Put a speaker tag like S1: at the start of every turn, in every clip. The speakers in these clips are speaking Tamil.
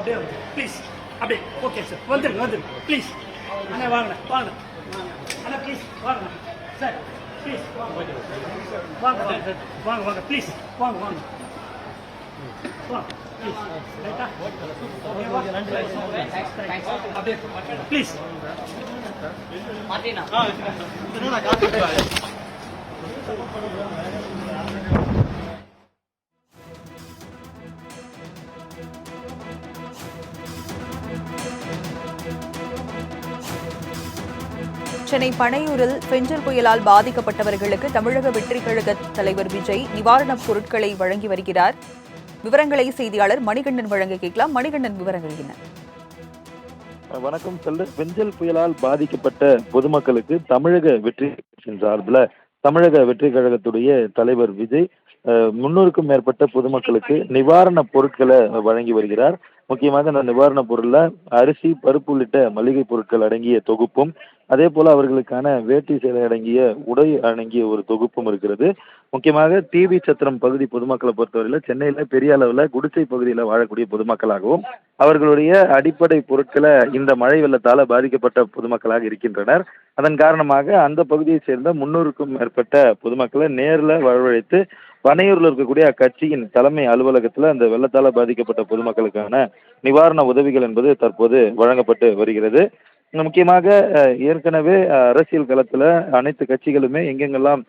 S1: அப்படியே வந்து ப்ளீஸ் அப்படியே ஓகே சார் வந்துருங்க வந்துருங்க ப்ளீஸ் அண்ணா வாங்க வாங்க அண்ணா ப்ளீஸ் வாங்க சார் ப்ளீஸ் வாங்க வாங்க வாங்க வாங்க வாங்க ப்ளீஸ் வாங்க வாங்க வாங்க ப்ளீஸ் ரைட்டா அப்படியே ப்ளீஸ் மார்டினா
S2: சென்னை பனையூரில் பெஞ்சல் புயலால் பாதிக்கப்பட்டவர்களுக்கு தமிழக வெற்றிக் கழக தலைவர் விஜய் நிவாரணப் பொருட்களை வழங்கி வருகிறார். விவரங்களை செய்தியாளர் மணிகண்டன் வழங்க கேட்கலாம். மணிகண்டன், விவரங்கள் என்ன?
S3: வணக்கம். பெஞ்சல் புயலால் பாதிக்கப்பட்ட பொதுமக்களுக்கு தமிழக வெற்றி சார்பில் தமிழக வெற்றி கழகத்துடைய தலைவர் விஜய் 300க்கும் மேற்பட்ட பொதுமக்களுக்கு நிவாரணப் பொருட்களை வழங்கி வருகிறார். முக்கியமாக அந்த நிவாரணப் பொருள்ல அரிசி, பருப்பு உள்ளிட்ட மளிகை பொருட்கள் அடங்கிய தொகுப்பும், அதே போல அவர்களுக்கான வேட்டி சேலை அடங்கிய உடை அடங்கிய ஒரு தொகுப்பும் இருக்கிறது. முக்கியமாக டிவி சத்திரம் பகுதி பொதுமக்களை பொறுத்தவரையில சென்னையில பெரிய அளவில் குடிசை பகுதியில் வாழக்கூடிய பொதுமக்களாகவும் அவர்களுடைய அடிப்படை பொருட்களை இந்த மழை வெள்ளத்தால் பாதிக்கப்பட்ட பொதுமக்களாக இருக்கின்றனர். அதன் காரணமாக அந்த பகுதியை சேர்ந்த 300க்கும் மேற்பட்ட பொதுமக்களை நேரில் வரவழைத்து பனையூரில் இருக்கக்கூடிய அக்கட்சியின் தலைமை அலுவலகத்தில் அந்த வெள்ளத்தால் பாதிக்கப்பட்ட பொதுமக்களுக்கான நிவாரண உதவிகள் என்பது தற்போது வழங்கப்பட்டு வருகிறது. முக்கியமாக ஏற்கனவே அரசியல் களத்தில் அனைத்து கட்சிகளுமே எங்கெங்கெல்லாம்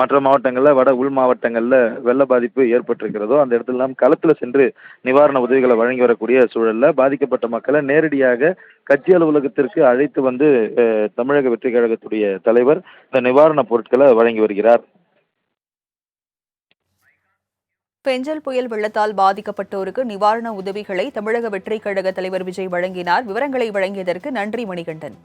S3: மற்ற மாவட்டங்களில் உள் மாவட்டங்களில் வெள்ள பாதிப்பு ஏற்பட்டிருக்கிறதோ அந்த இடத்துலலாம் களத்தில் சென்று நிவாரண உதவிகளை வழங்கி வரக்கூடிய சூழலில் பாதிக்கப்பட்ட மக்களை நேரடியாக கட்சி அலுவலகத்திற்கு அழைத்து வந்து தமிழக வெற்றி கழகத்துடைய தலைவர் இந்த நிவாரணப் பொருட்களை வழங்கி வருகிறார்.
S2: பெஞ்சல் புயல் வெள்ளத்தால் பாதிக்கப்பட்டோருக்கு நிவாரண உதவிகளை தமிழக வெற்றிக் கழக தலைவர் விஜய் வழங்கினார். விவரங்களை வழங்கியதற்கு நன்றி மணிகண்டன்.